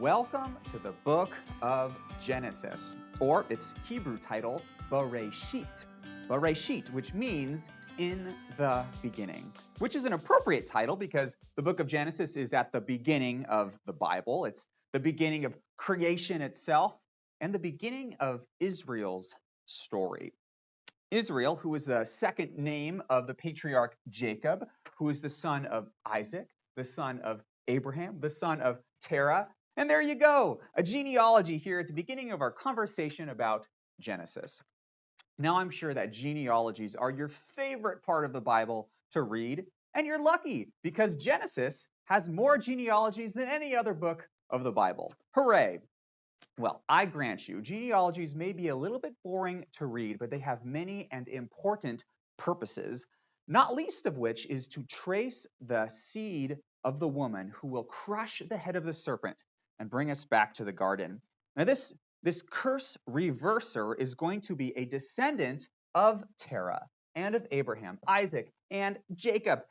Welcome to the book of Genesis, or its Hebrew title, Bereshit. Bereshit, which means in the beginning, which is an appropriate title because the book of Genesis is at the beginning of the Bible. It's the beginning of creation itself and the beginning of Israel's story. Israel, who is the second name of the patriarch Jacob, who is the son of Isaac, the son of Abraham, the son of Terah. And there you go, a genealogy here at the beginning of our conversation about Genesis. Now, I'm sure that genealogies are your favorite part of the Bible to read, and you're lucky because Genesis has more genealogies than any other book of the Bible. Hooray! Well, I grant you, genealogies may be a little bit boring to read, but they have many and important purposes, not least of which is to trace the seed of the woman who will crush the head of the serpent and bring us back to the garden. Now, this curse reverser is going to be a descendant of Terah and of Abraham, Isaac, and Jacob.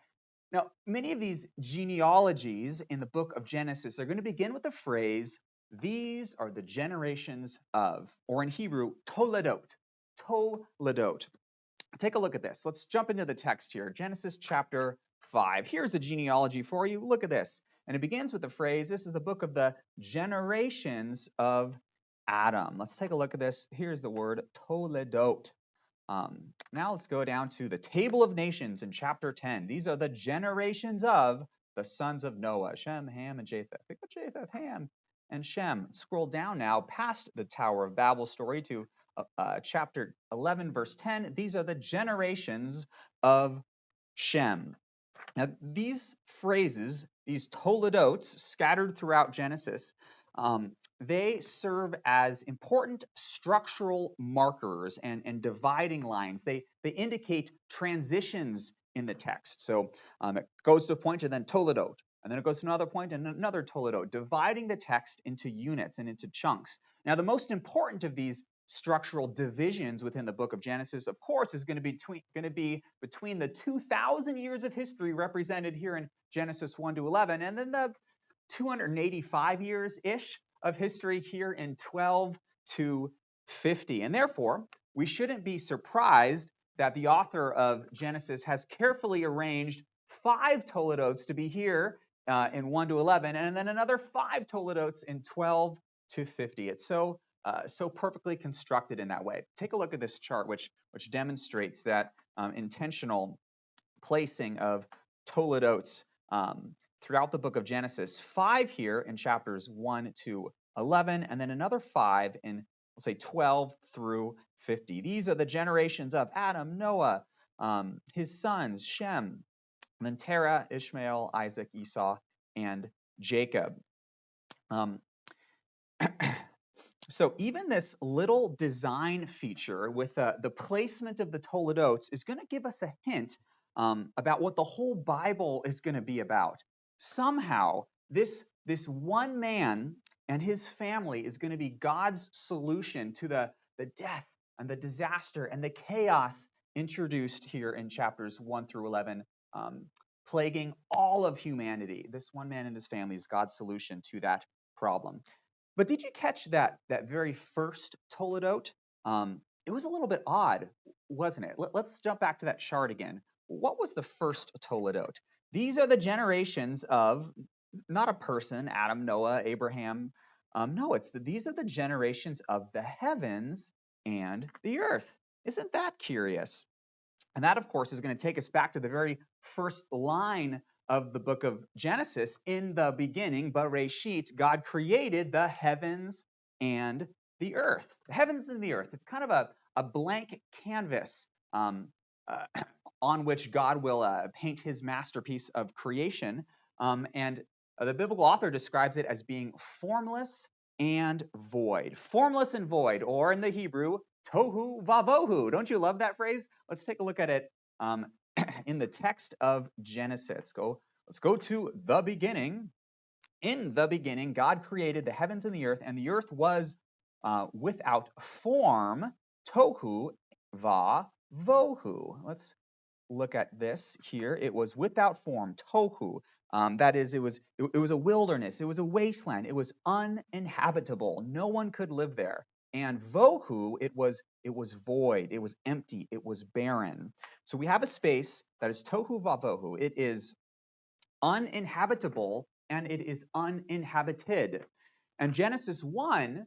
Now, many of these genealogies in the book of Genesis are going to begin with the phrase, "These are the generations of," or in Hebrew, toledot. Toledot. Take a look at this. Let's jump into the text here. Genesis chapter 5. Here's a genealogy for you. Look at this. And it begins with the phrase, this is the book of the generations of Adam. Let's take a look at this. Here's the word toledot. Now let's go down to the table of nations in chapter 10. These are the generations of the sons of Noah, Shem, Ham, and Japheth. Pick up Japheth, Ham, and Shem. Scroll down now past the Tower of Babel story to chapter 11, verse 10. These are the generations of Shem. Now, these phrases, these toledotes scattered throughout Genesis, they serve as important structural markers and dividing lines. They indicate transitions in the text. So it goes to a point and then toledot, and then it goes to another point and another toledot, dividing the text into units and into chunks. Now, the most important of these structural divisions within the book of Genesis, of course, is going to be between the 2,000 years of history represented here in Genesis 1 to 11, and then the 285 years-ish of history here in 12 to 50. And therefore, we shouldn't be surprised that the author of Genesis has carefully arranged 5 toledotes to be here in 1 to 11, and then another 5 toledotes in 12 to 50. It's so perfectly constructed in that way. Take a look at this chart, which demonstrates that intentional placing of toledotes throughout the book of Genesis. 5 here in chapters 1 to 11, and then another 5 in, we'll say, 12 through 50. These are the generations of Adam, Noah, his sons, Shem, and then Terah, Ishmael, Isaac, Esau, and Jacob. So even this little design feature with the placement of the toledotes is going to give us a hint about what the whole Bible is going to be about. Somehow, this one man and his family is going to be God's solution to the death and the disaster and the chaos introduced here in chapters 1 through 11, plaguing all of humanity. This one man and his family is God's solution to that problem. But did you catch that very first toledot? It was a little bit odd, wasn't it? Let's jump back to that chart again. What was the first toledot? These are the generations of, not a person, Adam, Noah, Abraham. No, these are the generations of the heavens and the earth. Isn't that curious? And that, of course, is going to take us back to the very first line of the book of Genesis. In the beginning, Bereshit, God created the heavens and the earth. The heavens and the earth. It's kind of a blank canvas on which God will paint his masterpiece of creation. And the biblical author describes it as being formless and void. Formless and void, or in the Hebrew, tohu vavohu. Don't you love that phrase? Let's take a look at it in the text of Genesis. Let's go to the beginning. In the beginning, God created the heavens and the earth was without form, tohu va vohu. Let's look at this here. It was without form, tohu. That is, it was a wilderness. It was a wasteland. It was uninhabitable. No one could live there. And vohu, it was void. It was empty. It was barren. So we have a space that is tohu vavohu. It is uninhabitable and it is uninhabited. And Genesis 1,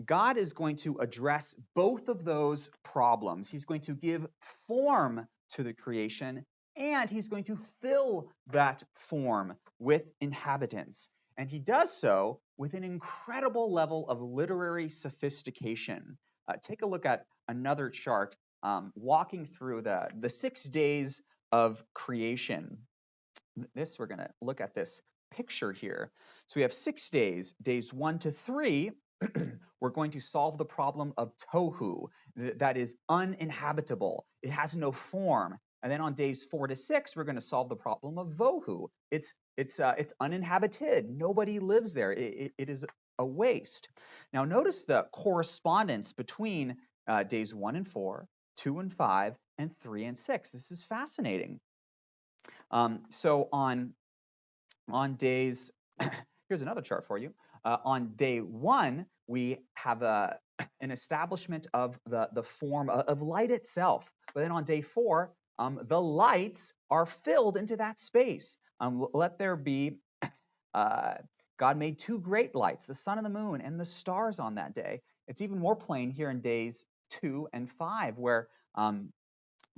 God is going to address both of those problems. He's going to give form to the creation, and he's going to fill that form with inhabitants. And he does so with an incredible level of literary sophistication. Take a look at another chart walking through the 6 days of creation. We're going to look at this picture here. So we have 6 days, days 1 to 3. We're going to solve the problem of tohu, that is uninhabitable. It has no form. And then on days 4 to 6, we're going to solve the problem of vohu. It's uninhabited. Nobody lives there. It is a waste. Now notice the correspondence between days 1 and 4, 2 and 5, and 3 and 6. This is fascinating. So on days, here's another chart for you. On day 1, we have an establishment of the form of light itself. But then on day 4, the lights are filled into that space. Let there be, God made 2 great lights, the sun and the moon, and the stars on that day. It's even more plain here in days 2 and 5, where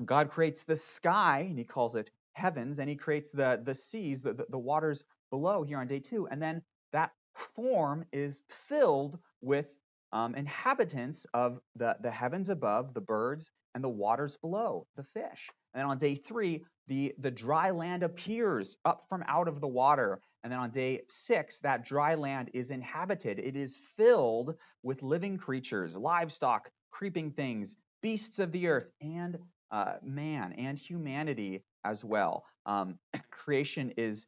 God creates the sky, and he calls it heavens, and he creates the seas, the waters below here on day 2. And then that form is filled with inhabitants of the heavens above, the birds, and the waters below, the fish. And then on day 3, the dry land appears up from out of the water. And then on day 6, that dry land is inhabited. It is filled with living creatures, livestock, creeping things, beasts of the earth, and man and humanity as well. Creation is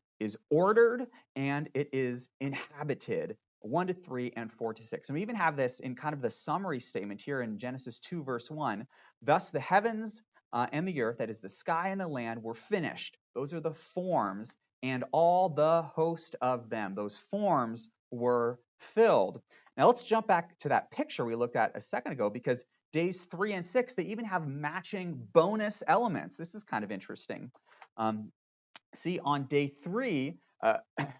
ordered and it is inhabited. 1 to 3 and 4 to 6. And we even have this in kind of the summary statement here in Genesis 2 verse 1. Thus the heavens and the earth, that is the sky and the land, were finished. Those are the forms, and all the host of them. Those forms were filled. Now let's jump back to that picture we looked at a second ago, because days 3 and 6, they even have matching bonus elements. This is kind of interesting. See, on day 3,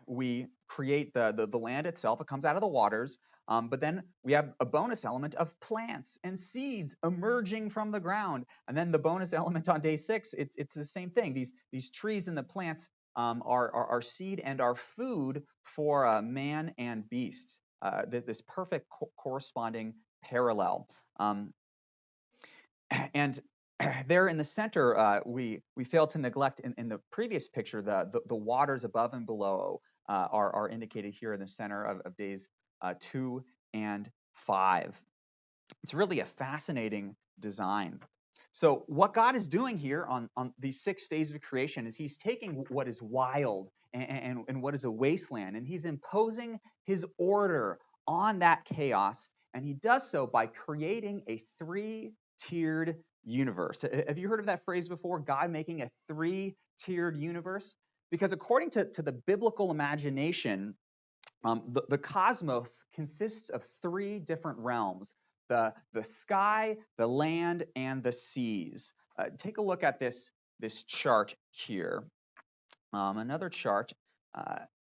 we create the land itself. It comes out of the waters. But then we have a bonus element of plants and seeds emerging from the ground. And then the bonus element on day 6, it's the same thing. These trees and the plants are seed and are food for man and beasts. This perfect corresponding parallel. And there in the center, we failed to neglect in the previous picture the waters above and below are indicated here in the center of days 2 and 5. It's really a fascinating design. So what God is doing here on these 6 days of creation is he's taking what is wild and what is a wasteland, and he's imposing his order on that chaos, and he does so by creating a 3-tiered universe. Have you heard of that phrase before, God making a 3-tiered universe? Because according to the biblical imagination, the cosmos consists of 3 different realms: the sky, the land, and the seas. Take a look at this chart here. Another chart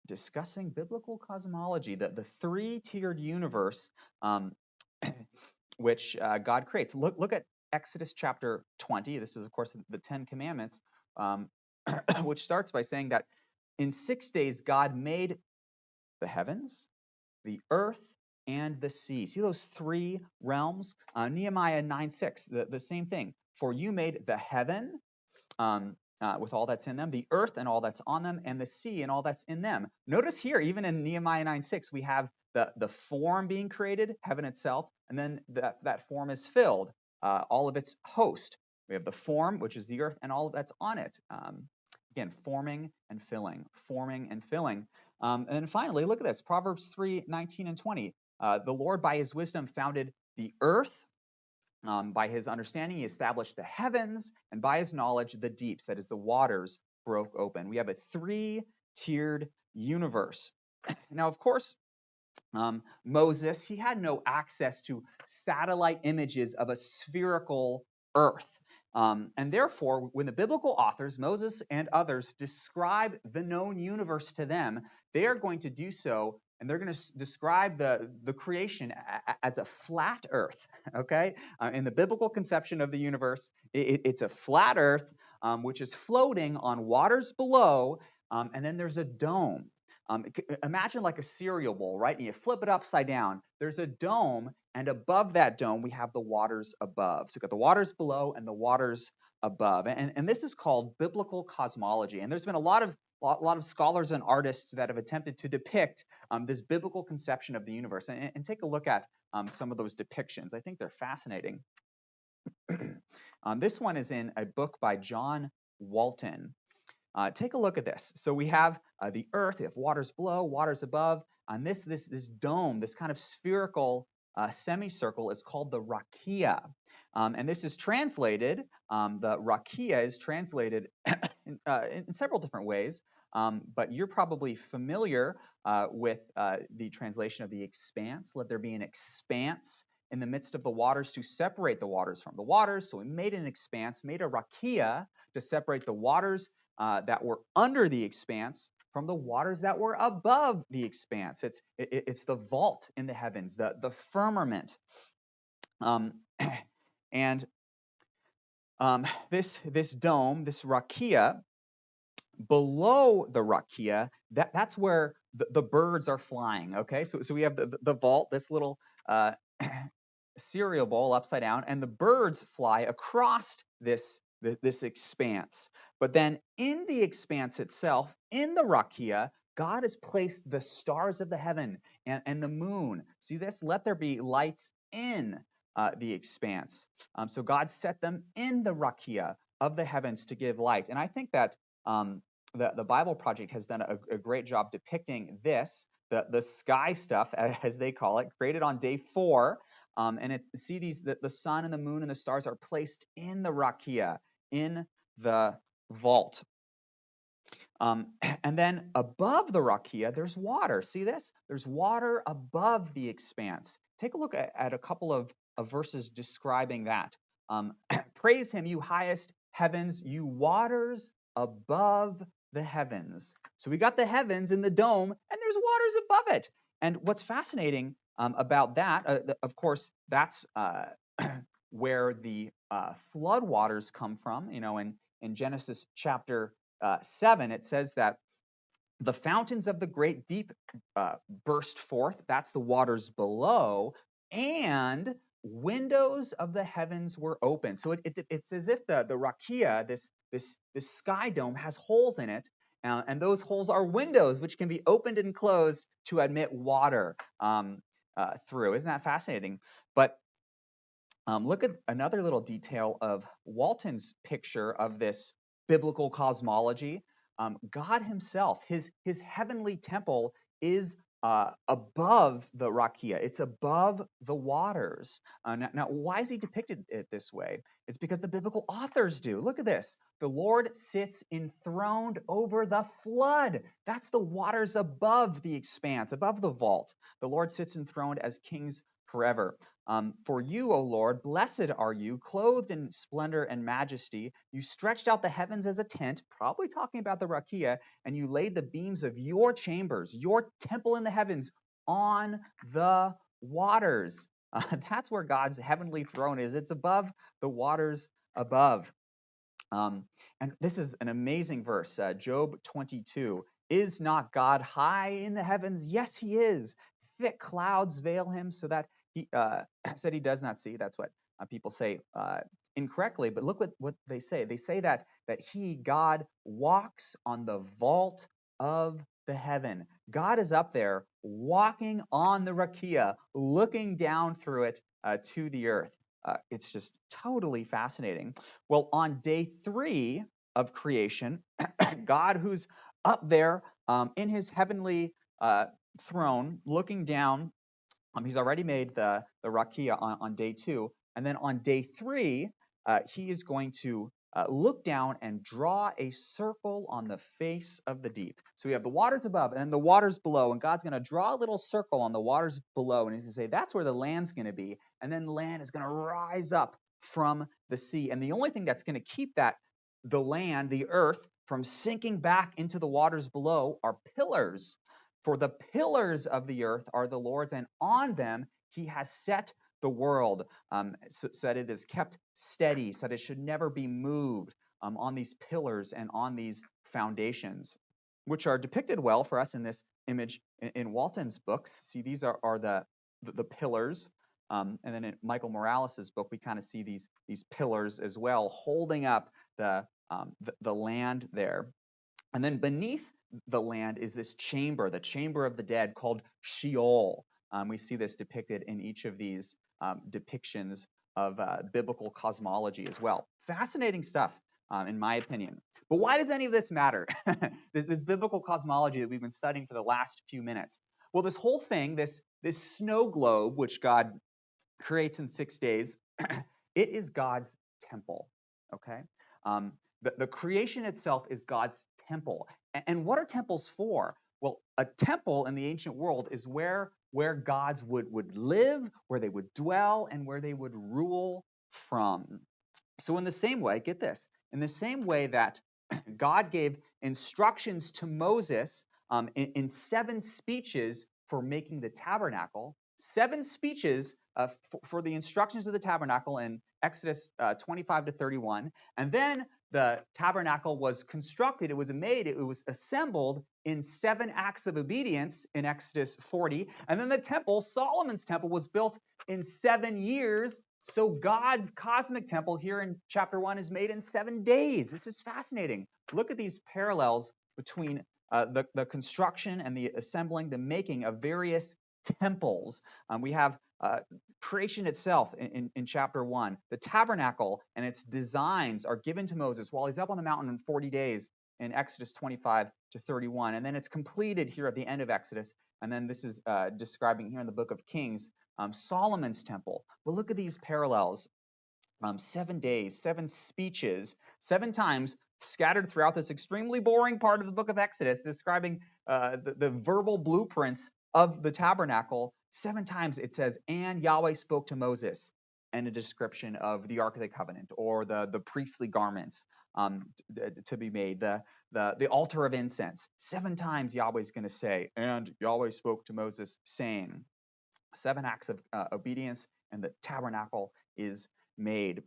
discussing biblical cosmology, the 3-tiered universe which God creates. Look at Exodus chapter 20. This is, of course, the 10 Commandments, which starts by saying that in 6 days God made the heavens, the earth, and the sea. See those 3 realms? Nehemiah 9:6, the same thing. For you made the heaven with all that's in them, the earth and all that's on them, and the sea and all that's in them. Notice here, even in Nehemiah 9:6, we have the form being created, heaven itself, and then that form is filled, all of its host. We have the form, which is the earth, and all that's on it. Again, forming and filling, forming and filling. And then finally, look at this, Proverbs 3:19 and 20. The Lord by his wisdom founded the earth, By his understanding, he established the heavens, and by his knowledge, the deeps, that is, the waters, broke open. We have a three-tiered universe. Now, of course, Moses, he had no access to satellite images of a spherical earth. And therefore, when the biblical authors, Moses and others, describe the known universe to them, they are going to do so, and they're going to describe the creation as a flat earth, okay? In the biblical conception of the universe, it's a flat earth, which is floating on waters below, and then there's a dome. Imagine like a cereal bowl, right? And you flip it upside down. There's a dome, and above that dome, we have the waters above. So you've got the waters below and the waters above. And this is called biblical cosmology. And there's been a lot of scholars and artists that have attempted to depict this biblical conception of the universe. And take a look at some of those depictions. I think they're fascinating. This one is in a book by John Walton. Take a look at this. So we have the earth, we have waters below, waters above, and this dome, this kind of spherical semicircle is called the rakia. And this is translated, the rakia is translated in several different ways, but you're probably familiar with the translation of the expanse. Let there be an expanse in the midst of the waters to separate the waters from the waters. So we made an expanse, made a rakia to separate the waters that were under the expanse from the waters that were above the expanse. It's the vault in the heavens, the firmament. And this dome, this rakia, below the rakia, that's where the birds are flying. Okay, so we have the vault, this little cereal bowl upside down, and the birds fly across this expanse. But then in the expanse itself, in the rakia, God has placed the stars of the heaven and the moon. See this? Let there be lights in the expanse. So God set them in the rakia of the heavens to give light. And I think that the Bible Project has done a great job depicting this, the sky stuff, as they call it, created on day 4. See the sun and the moon and the stars are placed in the rakia, in the vault. And then above the rakia, there's water. See this? There's water above the expanse. Take a look at a couple of verses describing that. Praise him, you highest heavens, you waters above the heavens. So we got the heavens in the dome, and there's waters above it. And what's fascinating about that, of course, that's where the flood waters come from. You know, in Genesis chapter 7, it says that the fountains of the great deep burst forth. That's the waters below, and windows of the heavens were open. So it's as if the rakia, this sky dome, has holes in it, and those holes are windows which can be opened and closed to admit water through. Isn't that fascinating? But look at another little detail of Walton's picture of this biblical cosmology. God himself, his heavenly temple is above the rakia. It's above the waters. Now, why is he depicted it this way? It's because the biblical authors do. Look at this. The Lord sits enthroned over the flood. That's the waters above the expanse, above the vault. The Lord sits enthroned as kings forever. For you, O Lord, blessed are you, clothed in splendor and majesty. You stretched out the heavens as a tent, probably talking about the rakia, and you laid the beams of your chambers, your temple in the heavens, on the waters. That's where God's heavenly throne is. It's above the waters above. And this is an amazing verse, Job 22. Is not God high in the heavens? Yes, he is. Thick clouds veil him so that he said he does not see. That's what people say incorrectly. But look what they say. They say that he, God, walks on the vault of the heaven. God is up there walking on the rakia, looking down through it to the earth. It's just totally fascinating. Well, on day 3 of creation, God, who's up there in his heavenly throne, looking down, he's already made the rakia on day 2. And then on day 3, he is going to look down and draw a circle on the face of the deep. So we have the waters above and the waters below, and God's going to draw a little circle on the waters below, and he's going to say, that's where the land's going to be. And then land is going to rise up from the sea. And the only thing that's going to keep the land, the earth, from sinking back into the waters below are pillars. For the pillars of the earth are the Lord's, and on them he has set the world, so that it is kept steady, so that it should never be moved, on these pillars and on these foundations, which are depicted well for us in this image in Walton's books. See, these are the pillars. And then in Michael Morales' book, we kind of see these pillars as well, holding up the land there. And then beneath the land is this chamber, the chamber of the dead, called Sheol. We see this depicted in each of these depictions of biblical cosmology as well. Fascinating stuff, in my opinion. But why does any of this matter? This biblical cosmology that we've been studying for the last few minutes. Well, this whole thing, this snow globe, which God creates in 6 days, it is God's temple, okay? The creation itself is God's temple. And what are temples for? Well, a temple in the ancient world is where gods would live, where they would dwell, and where they would rule from. So in the same way, get this, in the same way that God gave instructions to Moses in 7 speeches for making the tabernacle, 7 speeches for the instructions of the tabernacle in Exodus 25 to 31. And then the tabernacle was constructed, it was made, it was assembled in 7 acts of obedience in Exodus 40. And then the temple, Solomon's temple, was built in 7 years. So God's cosmic temple here in chapter 1 is made in 7 days. This is fascinating. Look at these parallels between the construction and the assembling, the making of various temples. We have creation itself in chapter 1. The tabernacle and its designs are given to Moses while he's up on the mountain in 40 days in Exodus 25 to 31. And then it's completed here at the end of Exodus. And then this is describing here in the book of Kings, Solomon's temple. But look at these parallels. 7 days, 7 speeches, 7 times scattered throughout this extremely boring part of the book of Exodus, describing the verbal blueprints of the tabernacle. 7 times it says, and Yahweh spoke to Moses, and a description of the Ark of the Covenant or the priestly garments to be made, the altar of incense. 7 times Yahweh's going to say, and Yahweh spoke to Moses, saying. 7 acts of obedience, and the tabernacle is made.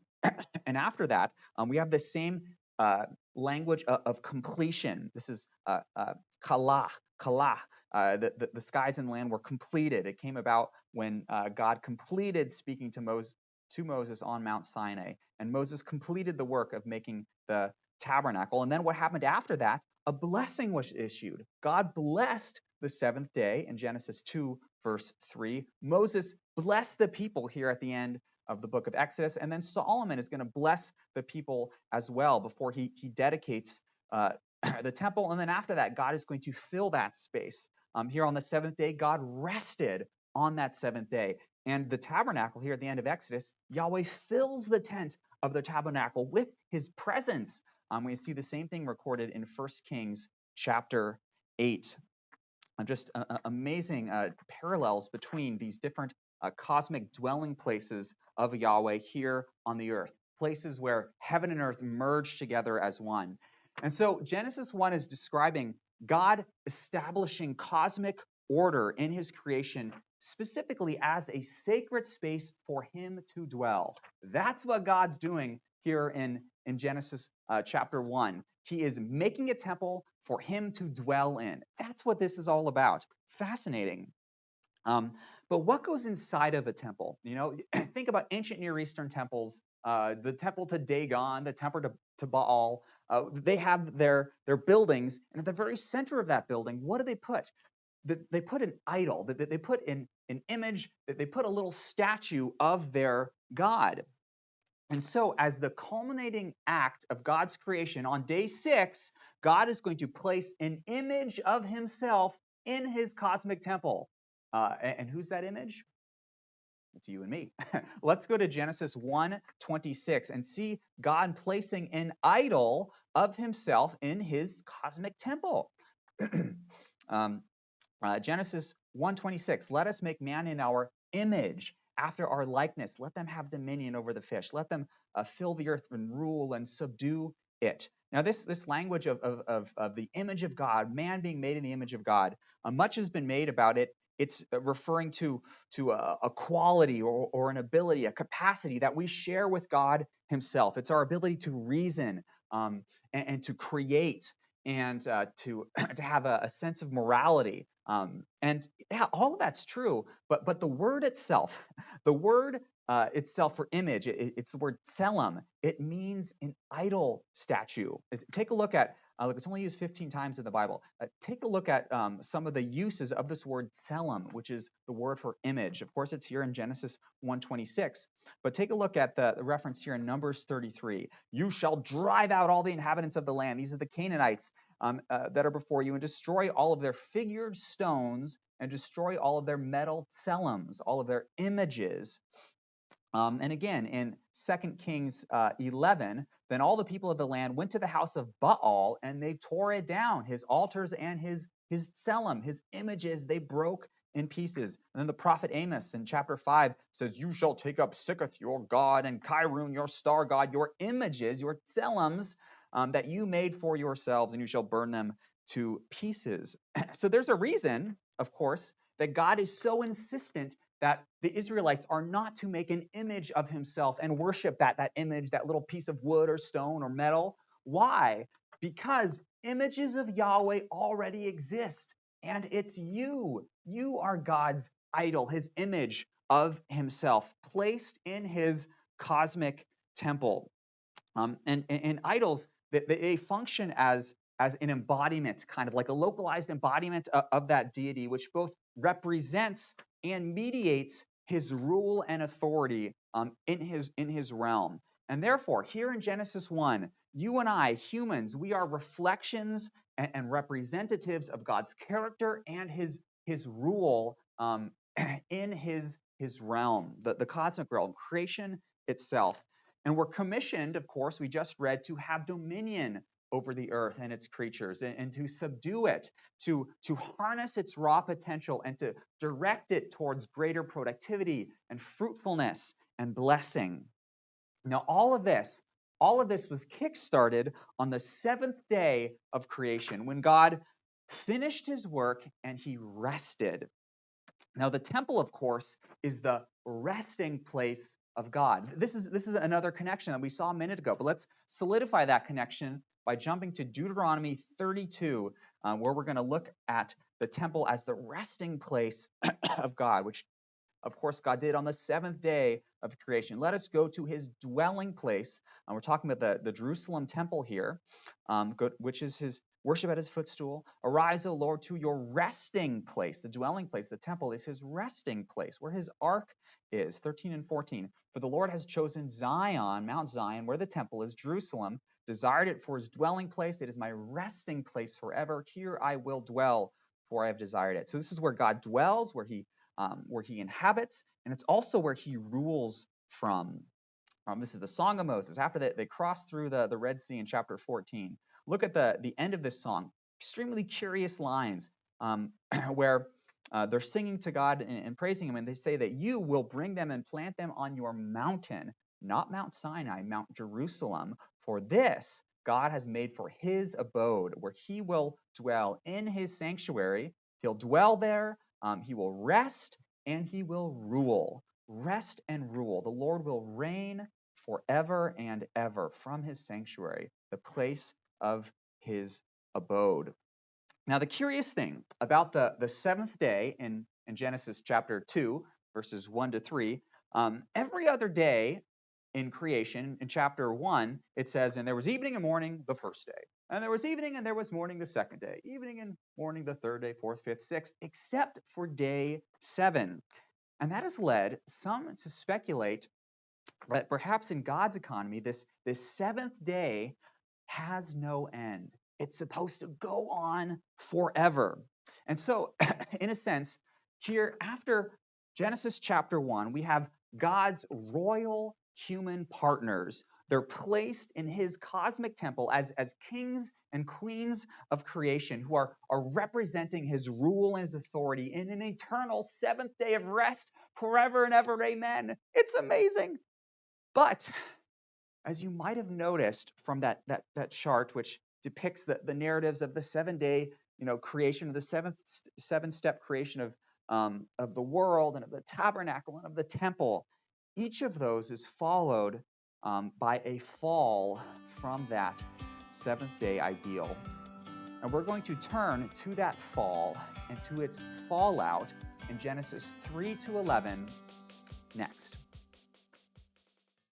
And after that, we have the same language of completion. This is kalah. The skies and land were completed. It came about when God completed speaking to Moses on Mount Sinai. And Moses completed the work of making the tabernacle. And then what happened after that? A blessing was issued. God blessed the 7th day in Genesis 2, verse 3. Moses blessed the people here at the end of the book of Exodus. And then Solomon is going to bless the people as well before he dedicates the temple. And then after that, God is going to fill that space. Here on the 7th day, God rested on that 7th day. And the tabernacle here at the end of Exodus, Yahweh fills the tent of the tabernacle with his presence. We see the same thing recorded in 1 Kings chapter 8. Just amazing parallels between these different cosmic dwelling places of Yahweh here on the earth, places where heaven and earth merge together as one. And so Genesis 1 is describing God establishing cosmic order in his creation, specifically as a sacred space for him to dwell. That's what God's doing here in Genesis chapter 1. He is making a temple for him to dwell in. That's what this is all about. Fascinating. But what goes inside of a temple? You know, think about ancient Near Eastern temples, the temple to Dagon, the temple to Baal. They have their buildings, and at the very center of that building, what do they put? They put an idol. They put an image. They put a little statue of their god. And so as the culminating act of God's creation, on day 6, God is going to place an image of himself in his cosmic temple. And who's that image? It's you and me. Let's go to Genesis 1:26 and see God placing an idol of himself in his cosmic temple. Genesis 1:26, let us make man in our image, after our likeness. Let them have dominion over the fish. Let them fill the earth and rule and subdue it. Now, this language of the image of God, man being made in the image of God, much has been made about it. It's referring to a quality or an ability, a capacity that we share with God himself. It's our ability to reason and to create and to have a sense of morality. And yeah, all of that's true, but the word itself, the word itself for image, it's the word tselem. It means an idol statue. Take a look at, look, it's only used 15 times in the Bible. Take a look at some of the uses of this word tselem, which is the word for image. Of course, it's here in Genesis 1:26, but take a look at the reference here in Numbers 33. You shall drive out all the inhabitants of the land. These are the Canaanites that are before you, and destroy all of their figured stones, and destroy all of their metal tselem, all of their images. And again, in 2 Kings 11, then all the people of the land went to the house of Baal, and they tore it down, his altars and his tselem, his images, they broke in pieces. And then the prophet Amos in chapter 5 says, you shall take up Sikkoth, your god, and Kyrun, your star god, your images, your tselems, that you made for yourselves, and you shall burn them to pieces. So there's a reason, of course, that God is so insistent that the Israelites are not to make an image of himself and worship that image, that little piece of wood or stone or metal. Why? Because images of Yahweh already exist, and it's you. You are God's idol, his image of himself, placed in his cosmic temple. And idols, they function as an embodiment, kind of like a localized embodiment of that deity, which both represents and mediates his rule and authority in his realm. And therefore, here in Genesis 1, you and I, humans, we are reflections and representatives of God's character and his rule in his realm, the cosmic realm, creation itself. And we're commissioned, of course, we just read, to have dominion over the earth and its creatures, and to subdue it, to harness its raw potential, and to direct it towards greater productivity and fruitfulness and blessing. Now, all of this was kickstarted on the seventh day of creation, when God finished his work and he rested. Now, the temple, of course, is the resting place of God. This is another connection that we saw a minute ago, but let's solidify that connection by jumping to Deuteronomy 32, where we're going to look at the temple as the resting place of God, which, of course, God did on the seventh day of creation. Let us go to his dwelling place. We're talking about the Jerusalem temple here, which is his worship at his footstool. Arise, O Lord, to your resting place. The dwelling place, the temple, is his resting place, where his ark is. 13 and 14. For the Lord has chosen Zion, Mount Zion, where the temple is, Jerusalem, desired it for his dwelling place. It is my resting place forever. Here I will dwell, for I have desired it. So this is where God dwells, where he inhabits, and it's also where he rules from. This is the Song of Moses. After that, they crossed through the Red Sea in chapter 14. Look at the end of this song. Extremely curious lines where they're singing to God and praising him, and they say that you will bring them and plant them on your mountain, not Mount Sinai, Mount Jerusalem. For this God has made for his abode, where he will dwell in his sanctuary. He'll dwell there. He will rest and he will rule. Rest and rule. The Lord will reign forever and ever from his sanctuary, the place of his abode. Now, the curious thing about the seventh day in Genesis chapter 2, verses 1 to 3, every other day in creation, in chapter 1, it says, and there was evening and morning the first day. And there was evening and there was morning the second day. Evening and morning the third day, fourth, fifth, sixth, except for day 7. And that has led some to speculate that perhaps in God's economy, this seventh day has no end. It's supposed to go on forever. And so, in a sense, here, after Genesis chapter 1, we have God's royal human partners. They're placed in his cosmic temple as kings and queens of creation who are representing his rule and his authority in an eternal seventh day of rest forever and ever. Amen. It's amazing. But as you might have noticed from that chart, which depicts the narratives of the 7-day, creation of the seven-step creation of the world and of the tabernacle and of the temple, each of those is followed by a fall from that seventh-day ideal. And we're going to turn to that fall and to its fallout in Genesis 3 to 11 next.